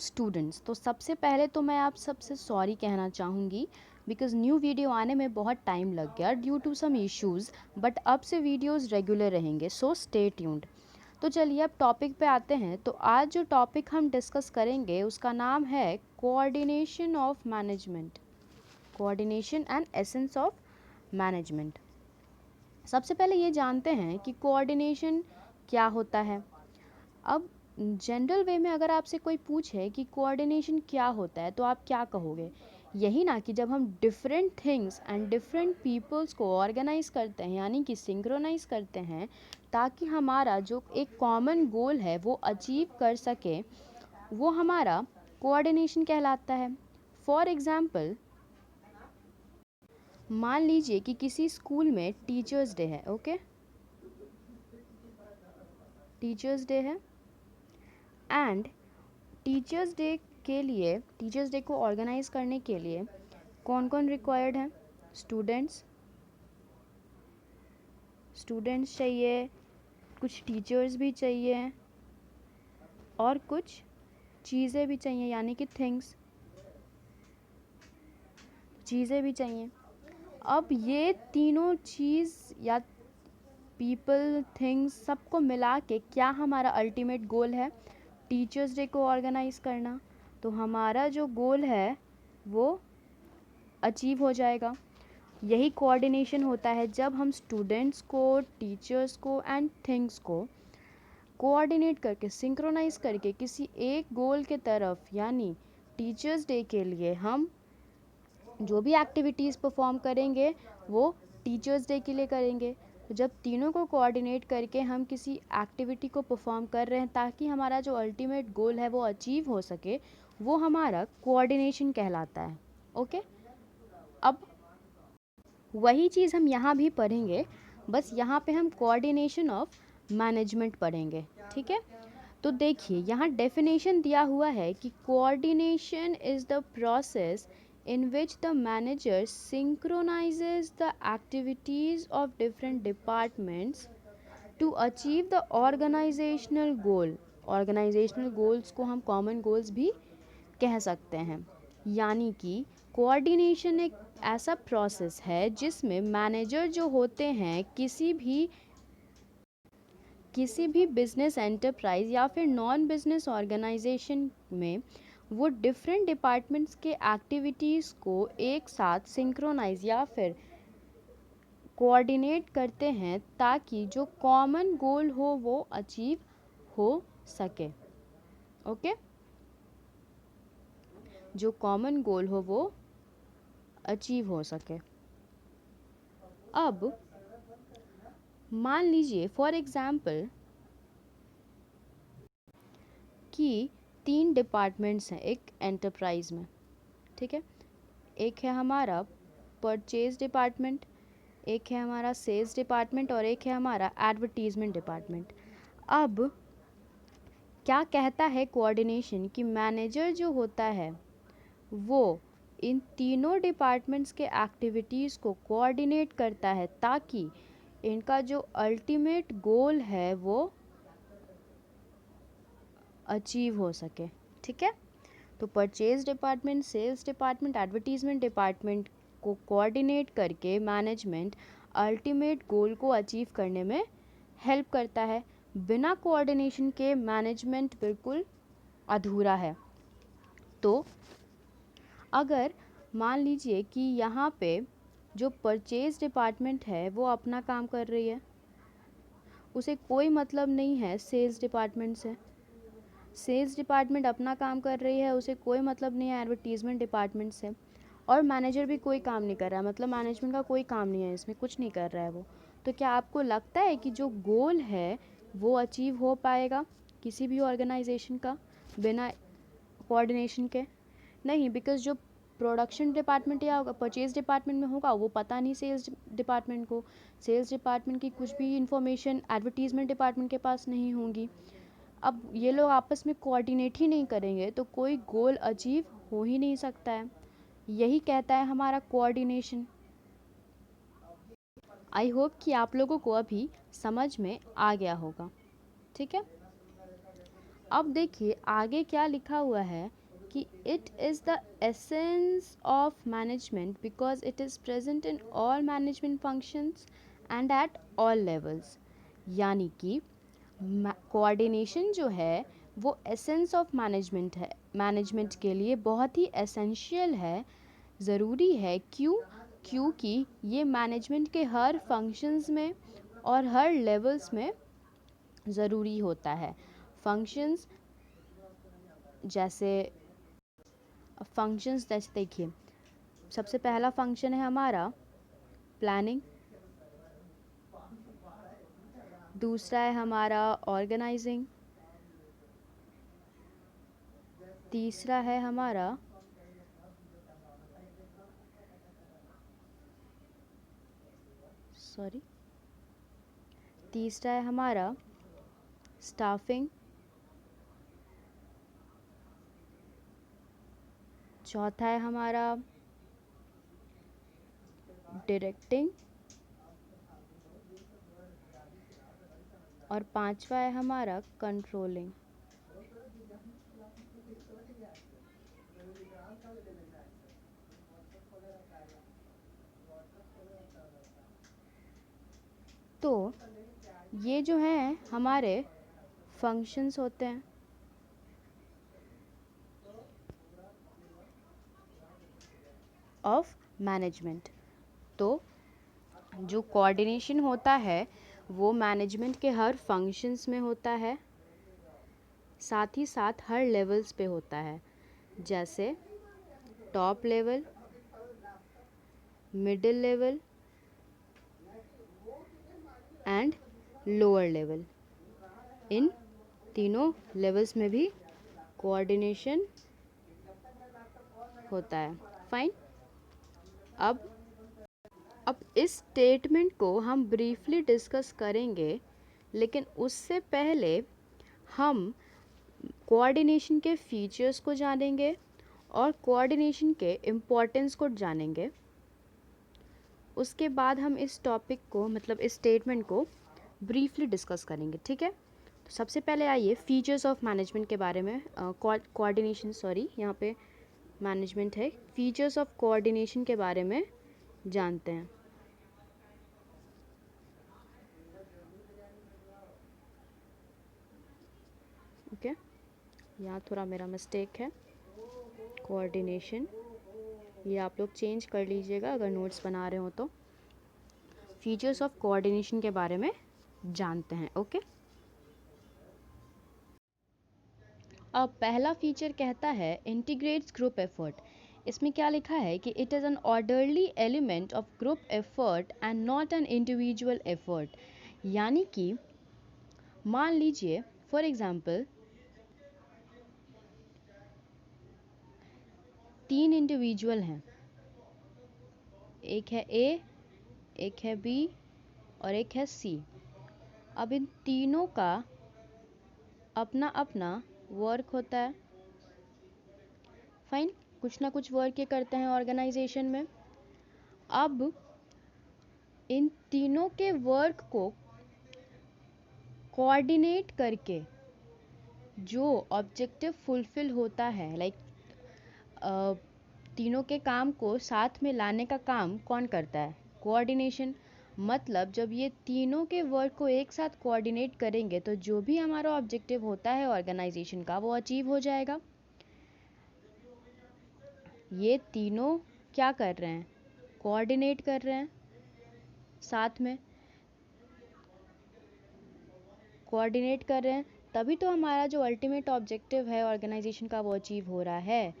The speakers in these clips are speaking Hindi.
स्टूडेंट्स, तो सबसे पहले तो मैं आप सबसे सॉरी कहना चाहूँगी बिकॉज़ न्यू वीडियो आने में बहुत टाइम लग गया due to some issues, but अब से वीडियोस रेगुलर रहेंगे, सो स्टे ट्यून्ड। तो चलिए अब टॉपिक पे आते हैं। तो आज जो टॉपिक हम डिस्कस करेंगे उसका नाम है coordination of management, coordination and essence of management. सबसे पहले ये जानते हैं कि कोऑर्डिनेशन क्या होता है। अब जनरल वे में अगर आपसे कोई पूछे कि कोऑर्डिनेशन क्या होता है तो आप क्या कहोगे? यही ना कि जब हम different things and different peoples को ऑर्गेनाइज करते हैं, यानी कि सिंक्रोनाइज करते हैं, ताकि हमारा जो एक कॉमन गोल है वो अचीव कर सके, वो हमारा कोऑर्डिनेशन कहलाता है। फॉर एग्जाम्पल, मान लीजिए कि किसी स्कूल में टीचर्स डे है। ओके, टीचर्स डे है एंड टीचर्स डे के लिए, टीचर्स डे को ऑर्गेनाइज करने के लिए कौन कौन रिक्वायर्ड है? स्टूडेंट्स, स्टूडेंट्स चाहिए, कुछ टीचर्स भी चाहिए और कुछ चीज़ें भी चाहिए, यानी कि थिंग्स, चीज़ें भी चाहिए। अब ये तीनों चीज़ या पीपल, थिंग्स, सबको मिला के क्या हमारा अल्टीमेट गोल है? टीचर्स डे को ऑर्गेनाइज करना। तो हमारा जो गोल है वो अचीव हो जाएगा। यही कोऑर्डिनेशन होता है, जब हम स्टूडेंट्स को, टीचर्स को एंड थिंग्स को कोऑर्डिनेट करके, सिंक्रोनाइज करके किसी एक गोल के तरफ, यानी टीचर्स डे के लिए हम जो भी एक्टिविटीज़ परफॉर्म करेंगे वो टीचर्स डे के लिए करेंगे। तो जब तीनों को कोऑर्डिनेट करके हम किसी एक्टिविटी को परफॉर्म कर रहे हैं ताकि हमारा जो अल्टीमेट गोल है वो अचीव हो सके, वो हमारा कोऑर्डिनेशन कहलाता है। ओके, अब वही चीज़ हम यहाँ भी पढ़ेंगे, बस यहाँ पे हम कोऑर्डिनेशन ऑफ मैनेजमेंट पढ़ेंगे। ठीक है, तो देखिए यहाँ डेफिनेशन दिया हुआ है कि coordination is the process in which the manager synchronizes the activities of different departments to achieve the organizational goal। organizational goals को हम common goals भी कह सकते हैं। यानी कि कोऑर्डिनेशन एक ऐसा प्रोसेस है जिसमें मैनेजर जो होते हैं किसी भी बिजनेस एंटरप्राइज या फिर नॉन बिजनेस ऑर्गेनाइजेशन में, वो डिफरेंट डिपार्टमेंट्स के एक्टिविटीज़ को एक साथ सिंक्रोनाइज या फिर कोऑर्डिनेट करते हैं ताकि जो कॉमन गोल हो वो अचीव हो सके। ओके, जो कॉमन गोल हो वो अचीव हो सके। अब मान लीजिए फॉर एग्जाम्पल कि 3 डिपार्टमेंट्स हैं एक एंटरप्राइज में। ठीक है, एक है हमारा परचेज डिपार्टमेंट, एक है हमारा सेल्स डिपार्टमेंट और एक है हमारा एडवर्टीजमेंट डिपार्टमेंट। अब क्या कहता है कोऑर्डिनेशन कि मैनेजर जो होता है वो इन तीनों डिपार्टमेंट्स के एक्टिविटीज़ को कोऑर्डिनेट करता है ताकि इनका जो अल्टीमेट गोल है वो अचीव हो सके। ठीक है, तो purchase department, sales department, advertisement department को कोऑर्डिनेट करके मैनेजमेंट अल्टीमेट गोल को अचीव करने में हेल्प करता है। बिना कोऑर्डिनेशन के मैनेजमेंट बिल्कुल अधूरा है। तो अगर मान लीजिए कि यहाँ पे जो परचेज डिपार्टमेंट है वो अपना काम कर रही है, उसे कोई मतलब नहीं है सेल्स डिपार्टमेंट से, सेल्स डिपार्टमेंट अपना काम कर रही है, उसे कोई मतलब नहीं है एडवर्टीज़मेंट डिपार्टमेंट से, और मैनेजर भी कोई काम नहीं कर रहा है, मतलब मैनेजमेंट का कोई काम नहीं है इसमें, कुछ नहीं कर रहा है वो। तो क्या आपको लगता है कि जो गोल है वो अचीव हो पाएगा किसी भी ऑर्गेनाइजेशन का बिना कोऑर्डिनेशन के? नहीं, बिकॉज जो प्रोडक्शन डिपार्टमेंट या परचेज डिपार्टमेंट में होगा वो पता नहीं सेल्स डिपार्टमेंट को, सेल्स डिपार्टमेंट की कुछ भी इंफॉर्मेशन एडवर्टीज़मेंट डिपार्टमेंट के पास नहीं होंगी। अब ये लोग आपस में कोऑर्डिनेट ही नहीं करेंगे तो कोई गोल अचीव हो ही नहीं सकता है। यही कहता है हमारा कोऑर्डिनेशन। आई होप कि आप लोगों को अभी समझ में आ गया होगा। ठीक है, अब देखिए आगे क्या लिखा हुआ है कि it is the essence of management because it is present in all management functions and at all levels. यानी कि कोऑर्डिनेशन जो है वो एसेंस ऑफ मैनेजमेंट है, मैनेजमेंट के लिए बहुत ही एसेंशियल है, ज़रूरी है। क्यों? क्योंकि ये मैनेजमेंट के हर फंक्शंस में और हर लेवल्स में ज़रूरी होता है। फंक्शंस जैसे देखिए, सबसे पहला फंक्शन है हमारा प्लानिंग, दूसरा है हमारा ऑर्गेनाइजिंग, तीसरा है हमारा तीसरा है हमारा स्टाफिंग, चौथा है हमारा डायरेक्टिंग और पांचवा है हमारा कंट्रोलिंग। तो ये जो हैं हमारे फंक्शंस होते हैं। Of management. तो जो कोऑर्डिनेशन होता है वो मैनेजमेंट के हर फंक्शंस में होता है, साथ ही साथ हर लेवल्स पे होता है, जैसे top level, middle level and lower level. इन तीनों लेवल्स में भी कोऑर्डिनेशन होता है। फाइन। अब इस स्टेटमेंट को हम ब्रीफली डिस्कस करेंगे, लेकिन उससे पहले हम कोऑर्डिनेशन के फीचर्स को जानेंगे और कोऑर्डिनेशन के इम्पोर्टेंस को जानेंगे। उसके बाद हम इस टॉपिक को मतलब इस स्टेटमेंट को ब्रीफली डिस्कस करेंगे, ठीक है। तो सबसे पहले आइए फीचर्स ऑफ मैनेजमेंट के बारे में कोऑर्डिनेशन यहाँ पे मैनेजमेंट है, फीचर्स ऑफ कोऑर्डिनेशन के बारे में जानते हैं। ओके, यहाँ थोड़ा मेरा मिस्टेक है। कोऑर्डिनेशन ये आप लोग चेंज कर लीजिएगा अगर नोट्स बना रहे हो तो। फीचर्स ऑफ कोऑर्डिनेशन के बारे में जानते हैं। ओके, अब पहला फीचर कहता है इंटीग्रेट्स ग्रुप एफर्ट। इसमें क्या लिखा है कि it is an orderly element of group effort and not an individual effort. यानी कि मान लीजिए फॉर एग्जांपल 3 इंडिविजुअल हैं, एक है ए, एक है बी और एक है सी। अब इन तीनों का अपना अपना वर्क होता है। फाइन, कुछ ना कुछ वर्क ये करते हैं ऑर्गेनाइजेशन में। अब इन तीनों के वर्क को कोऑर्डिनेट करके जो ऑब्जेक्टिव फुलफिल होता है, लाइक तीनों के काम को साथ में लाने का काम कौन करता है? कोऑर्डिनेशन। मतलब जब ये तीनों के वर्क को एक साथ कोऑर्डिनेट करेंगे तो जो भी हमारा ऑब्जेक्टिव होता है ऑर्गेनाइजेशन का वो अचीव हो जाएगा। ये तीनों क्या कर रहे हैं? कोऑर्डिनेट कर रहे हैं, साथ में कोऑर्डिनेट कर रहे हैं, तभी तो हमारा जो अल्टीमेट ऑब्जेक्टिव है ऑर्गेनाइजेशन का वो अचीव हो रहा है।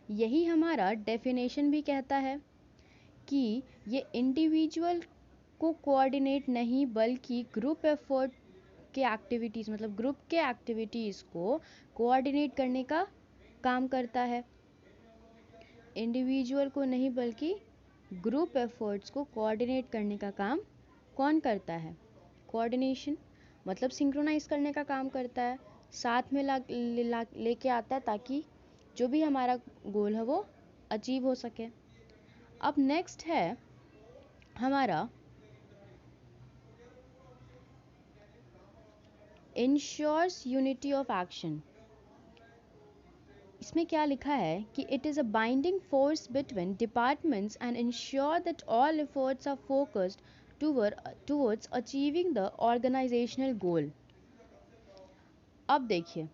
यही हमारा डेफिनेशन भी कहता है कि ये इंडिविजुअल को कोऑर्डिनेट नहीं बल्कि ग्रुप एफर्ट के एक्टिविटीज़ मतलब ग्रुप के एक्टिविटीज़ को कोऑर्डिनेट करने का काम करता है। इंडिविजुअल को नहीं बल्कि ग्रुप एफर्ट्स को कोऑर्डिनेट करने का काम कौन करता है? कोऑर्डिनेशन। मतलब सिंक्रोनाइज करने का काम करता है, साथ में लेके आता है ताकि जो भी हमारा गोल है वो अचीव हो सके। अब नेक्स्ट है हमारा इंश्योर्स यूनिटी ऑफ एक्शन। इसमें क्या लिखा है कि it is a binding force between departments and ensure that all efforts are focused towards achieving the organisational goal. अब देखिए,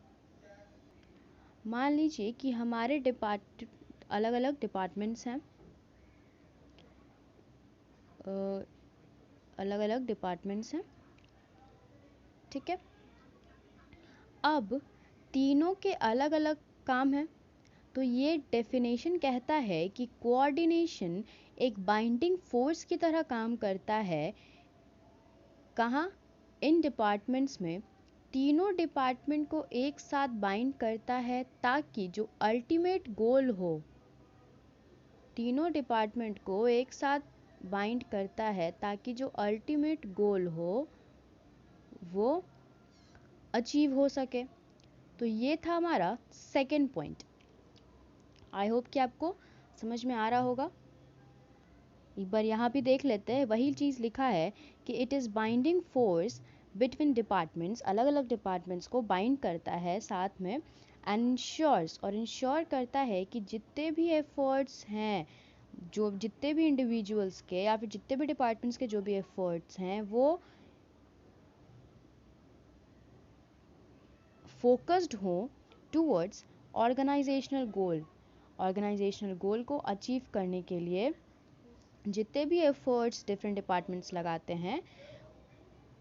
मान लीजिए कि हमारे अलग अलग डिपार्टमेंट्स हैं, अलग अलग डिपार्टमेंट्स हैं, ठीक है। अब तीनों के अलग अलग काम हैं, तो ये डेफिनेशन कहता है कि कोऑर्डिनेशन एक बाइंडिंग फोर्स की तरह काम करता है। कहाँ? इन डिपार्टमेंट्स में तीनों डिपार्टमेंट को एक साथ बाइंड करता है ताकि जो अल्टीमेट गोल हो, तीनों डिपार्टमेंट को एक साथ बाइंड करता है ताकि जो अल्टीमेट गोल हो वो अचीव हो सके। तो ये था हमारा सेकेंड पॉइंट। आई होप कि आपको समझ में आ रहा होगा। एक बार यहाँ भी देख लेते हैं, वही चीज़ लिखा है कि it is binding force between departments, अलग अलग डिपार्टमेंट्स को बाइंड करता है साथ में, एंड इंश्योर्स, और इंश्योर करता है कि जितने भी एफर्ट्स हैं, जो जितने भी इंडिविजुअल्स के या फिर जितने भी डिपार्टमेंट्स के जो भी एफर्ट्स हैं वो फोकस्ड हो टूवर्ड्स ऑर्गेनाइजेशनल गोल। ऑर्गेनाइजेशनल गोल को अचीव करने के लिए जितने भी एफर्ट्स डिफरेंट डिपार्टमेंट्स लगाते हैं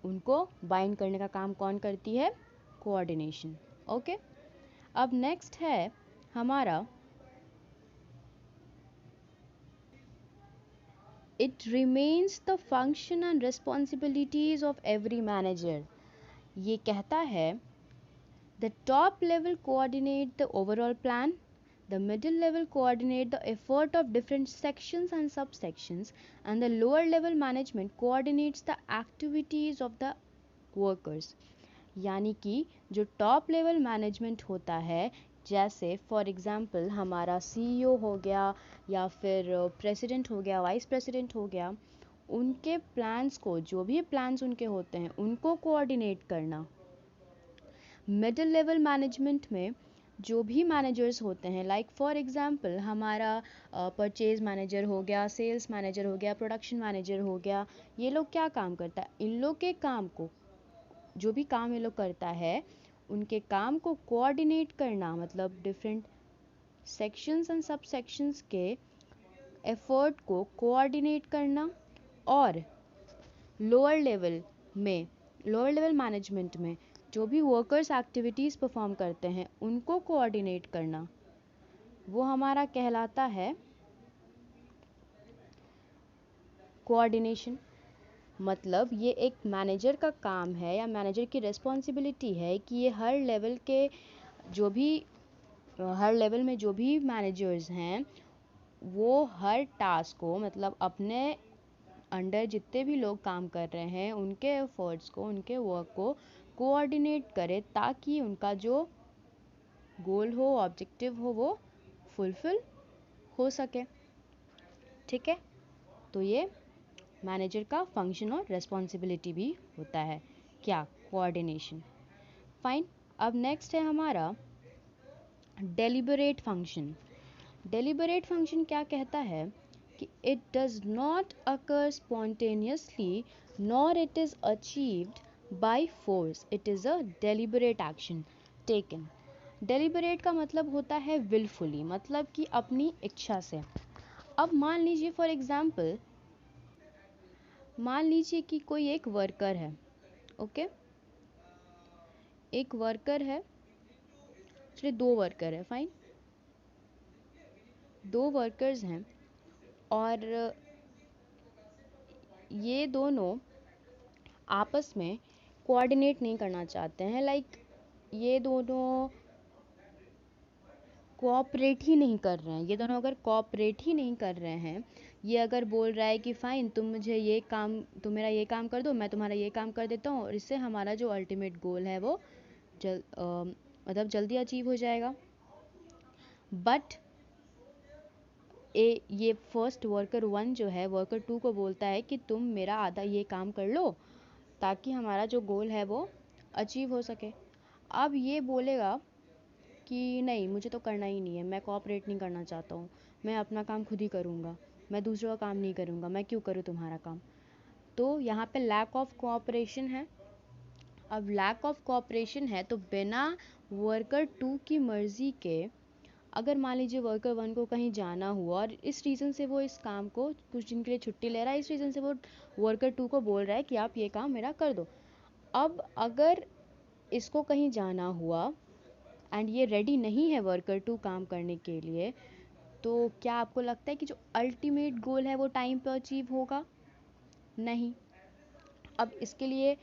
उनको बाइंड करने का काम कौन करती है? कोऑर्डिनेशन। ओके, अब नेक्स्ट है हमारा it remains the function and responsibilities of every manager. ये कहता है the top level coordinate the overall plan, the middle level coordinate the effort of different sections and subsections, and the lower level management coordinates the activities of the workers। यानी कि जो टॉप लेवल मैनेजमेंट होता है, जैसे फॉर एग्जांपल हमारा सीईओ हो गया या फिर प्रेसिडेंट हो गया, वाइस प्रेसिडेंट हो गया, उनके प्लान्स को, जो भी प्लान्स उनके होते हैं उनको कोऑर्डिनेट करना। मिडिल लेवल मैनेजमेंट में जो भी मैनेजर्स होते हैं, लाइक फॉर एग्जांपल हमारा परचेज मैनेजर हो गया, सेल्स मैनेजर हो गया, प्रोडक्शन मैनेजर हो गया, ये लोग क्या काम करता है? इन लोग के काम को, जो भी काम ये लोग करता है उनके काम को कोऑर्डिनेट करना, मतलब डिफरेंट सेक्शंस एंड सब सेक्शंस के एफर्ट को कोऑर्डिनेट करना, और लोअर लेवल मैनेजमेंट में जो भी वर्कर्स एक्टिविटीज़ परफॉर्म करते हैं उनको कोऑर्डिनेट करना, वो हमारा कहलाता है कोऑर्डिनेशन। मतलब ये एक मैनेजर का काम है या मैनेजर की रिस्पॉन्सिबिलिटी है कि ये हर लेवल में जो भी मैनेजर्स हैं वो हर टास्क को, मतलब अपने अंडर जितने भी लोग काम कर रहे हैं उनके एफर्ट्स को, उनके वर्क को कोऑर्डिनेट करे ताकि उनका जो गोल हो, ऑब्जेक्टिव हो, वो फुलफिल हो सके। ठीक है, तो ये मैनेजर का फंक्शन और रिस्पॉन्सिबिलिटी भी होता है, क्या? कोऑर्डिनेशन। फाइन। अब नेक्स्ट है हमारा डेलिबरेट फंक्शन। डेलिबरेट फंक्शन क्या कहता है कि it does not occur spontaneously nor it is achieved by force, it is a deliberate action taken. Deliberate का मतलब होता है विलफुली, मतलब कि अपनी इच्छा से। अब मान लीजिए फॉर एग्जाम्पल, मान लीजिए कि कोई एक वर्कर है, ओके, एक वर्कर है, चलिए 2 वर्कर है, फाइन, 2 वर्कर्स हैं और ये दोनों आपस में कोऑर्डिनेट नहीं करना चाहते हैं, लाइक ये दोनों कोऑपरेट ही नहीं कर रहे हैं। ये दोनों अगर कोऑपरेट ही नहीं कर रहे हैं, ये अगर बोल रहा है कि फ़ाइन तुम मेरा ये काम कर दो, मैं तुम्हारा ये काम कर देता हूँ, और इससे हमारा जो अल्टीमेट गोल है वो मतलब जल्दी अचीव हो जाएगा। बट ये फर्स्ट वर्कर 1 जो है वर्कर 2 को बोलता है कि तुम मेरा आधा ये काम कर लो ताकि हमारा जो गोल है वो अचीव हो सके। अब ये बोलेगा कि नहीं, मुझे तो करना ही नहीं है, मैं कोऑपरेट नहीं करना चाहता हूँ, मैं अपना काम खुद ही करूँगा, मैं दूसरों का काम नहीं करूँगा, मैं क्यों करूँ तुम्हारा काम। तो यहाँ पे लैक ऑफ कोऑपरेशन है। अब लैक ऑफ कोऑपरेशन है तो बिना वर्कर 2 की मर्जी के, अगर मान लीजिए वर्कर 1 को कहीं जाना हुआ और इस रीज़न से वो इस काम को कुछ दिन के लिए छुट्टी ले रहा है, इस रीज़न से वो वर्कर 2 को बोल रहा है कि आप ये काम मेरा कर दो। अब अगर इसको कहीं जाना हुआ एंड ये रेडी नहीं है वर्कर 2 काम करने के लिए, तो क्या आपको लगता है कि जो अल्टीमेट गोल है वो टाइम पे अचीव होगा? नहीं। अब इसके लिए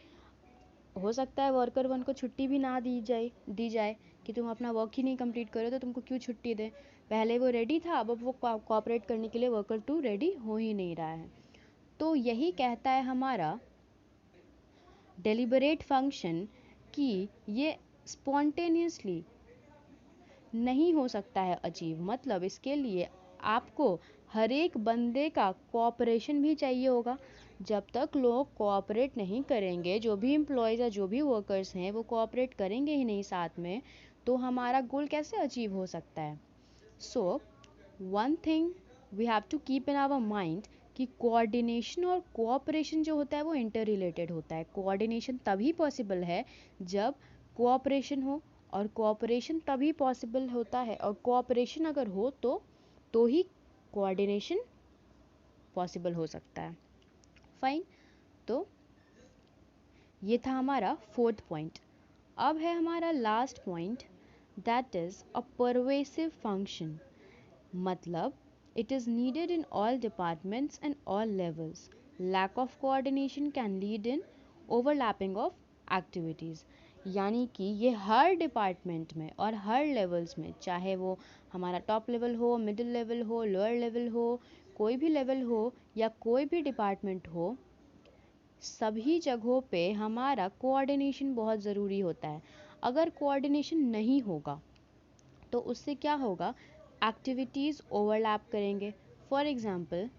हो सकता है वर्कर 1 को छुट्टी भी ना दी जाए कि तुम अपना वर्क ही नहीं कंप्लीट करो तो तुमको क्यों छुट्टी दें। पहले वो रेडी था, अब वो कोऑपरेट करने के लिए वर्कर 2 रेडी हो ही नहीं रहा है। तो यही कहता है हमारा डेलिबरेट फंक्शन कि ये स्पॉन्टेनियसली नहीं हो सकता है अचीव। मतलब इसके लिए आपको हर एक बंदे का कोऑपरेशन भी चाहिए होगा। जब तक लोग कोऑपरेट नहीं करेंगे, जो भी एम्प्लॉयज़ या जो भी वर्कर्स हैं वो कोऑपरेट करेंगे ही नहीं साथ में, तो हमारा गोल कैसे अचीव हो सकता है। So one thing we have to keep in our mind कि कोऑर्डिनेशन और कोऑपरेशन जो होता है वो इंटर रिलेटेड होता है। कोऑर्डिनेशन तभी पॉसिबल है जब कोऑपरेशन हो, और कोऑपरेशन तभी पॉसिबल होता है, और कोऑपरेशन अगर हो तो ही कोऑर्डिनेशन पॉसिबल हो सकता है। फाइन। तो ये था हमारा 4th पॉइंट। अब है हमारा last point, that is a pervasive function. मतलब it is needed in all departments and all levels. Lack of coordination can lead in overlapping of activities. यानी कि ये हर डिपार्टमेंट में और हर लेवल्स में, चाहे वो हमारा टॉप लेवल हो, मिडिल लेवल हो, लोअर लेवल हो, कोई भी लेवल हो या कोई भी डिपार्टमेंट हो, सभी जगहों पे हमारा कोऑर्डिनेशन बहुत ज़रूरी होता है। अगर कोऑर्डिनेशन नहीं होगा तो उससे क्या होगा, एक्टिविटीज़ ओवरलैप करेंगे। फॉर एग्ज़ाम्पल,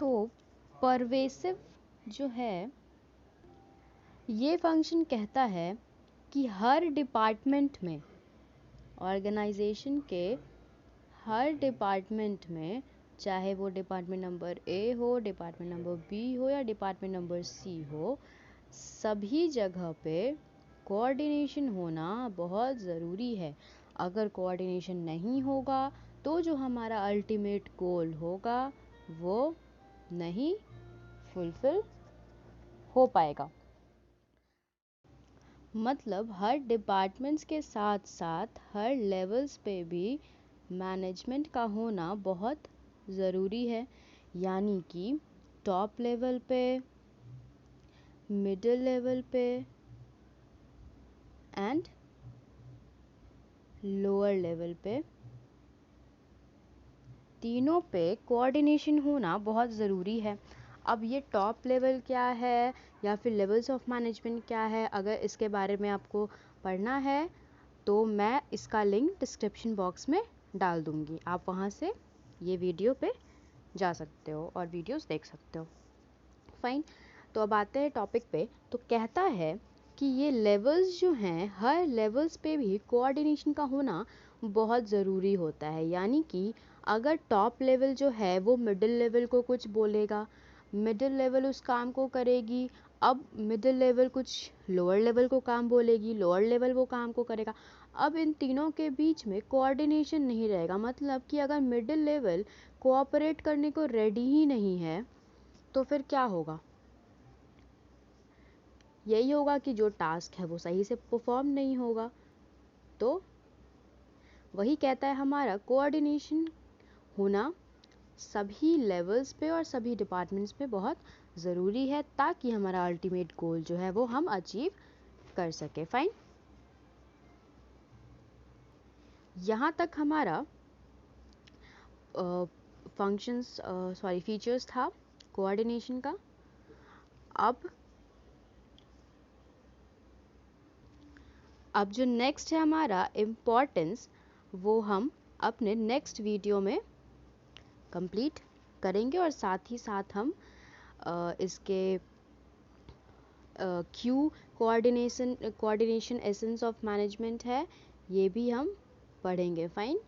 तो परवेसिव जो है ये फंक्शन कहता है कि हर डिपार्टमेंट में, ऑर्गेनाइजेशन के हर डिपार्टमेंट में, चाहे वो डिपार्टमेंट नंबर ए हो, डिपार्टमेंट नंबर बी हो या डिपार्टमेंट नंबर सी हो, सभी जगह पे कोऑर्डिनेशन होना बहुत ज़रूरी है। अगर कोऑर्डिनेशन नहीं होगा तो जो हमारा अल्टीमेट गोल होगा वो नहीं फुलफिल हो पाएगा। मतलब हर डिपार्टमेंट्स के साथ साथ हर लेवल्स पे भी मैनेजमेंट का होना बहुत ज़रूरी है। यानी कि टॉप लेवल पे, मिडिल लेवल पे एंड लोअर लेवल पे, तीनों पे कोऑर्डिनेशन होना बहुत ज़रूरी है। अब ये टॉप लेवल क्या है या फिर लेवल्स ऑफ मैनेजमेंट क्या है, अगर इसके बारे में आपको पढ़ना है तो मैं इसका लिंक डिस्क्रिप्शन बॉक्स में डाल दूँगी। आप वहाँ से ये वीडियो पे जा सकते हो और वीडियोस देख सकते हो। फाइन। तो अब आते हैं टॉपिक पे। तो कहता है कि ये लेवल्स जो हैं, हर लेवल्स पे भी कोऑर्डिनेशन का होना बहुत ज़रूरी होता है। यानी कि अगर टॉप लेवल जो है वो मिडिल लेवल को कुछ बोलेगा, मिडिल लेवल उस काम को करेगी, अब मिडिल लेवल कुछ लोअर लेवल को काम बोलेगी, लोअर लेवल वो काम को करेगा। अब इन तीनों के बीच में कोऑर्डिनेशन नहीं रहेगा। मतलब कि अगर मिडिल लेवल कोऑपरेट करने को रेडी ही नहीं है तो फिर क्या होगा, यही होगा कि जो टास्क है वो सही से परफॉर्म नहीं होगा। तो वही कहता है हमारा कोऑर्डिनेशन होना सभी लेवल्स पे और सभी डिपार्टमेंट्स पे बहुत ज़रूरी है, ताकि हमारा अल्टीमेट गोल जो है वो हम अचीव कर सके। फाइन। यहाँ तक हमारा फीचर्स था कोऑर्डिनेशन का। अब जो नेक्स्ट है हमारा इम्पोर्टेंस, वो हम अपने नेक्स्ट वीडियो में कंप्लीट करेंगे और साथ ही साथ हम इसके Q coordination essence of management है, ये भी हम पढ़ेंगे। फाइन,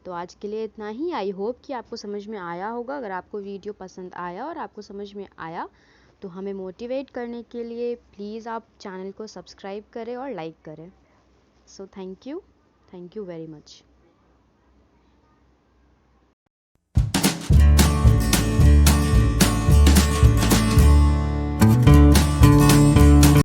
तो आज के लिए इतना ही। आई होप कि आपको समझ में आया होगा। अगर आपको वीडियो पसंद आया और आपको समझ में आया तो हमें मोटिवेट करने के लिए प्लीज़ आप चैनल को सब्सक्राइब करें और लाइक करें। So thank you very much.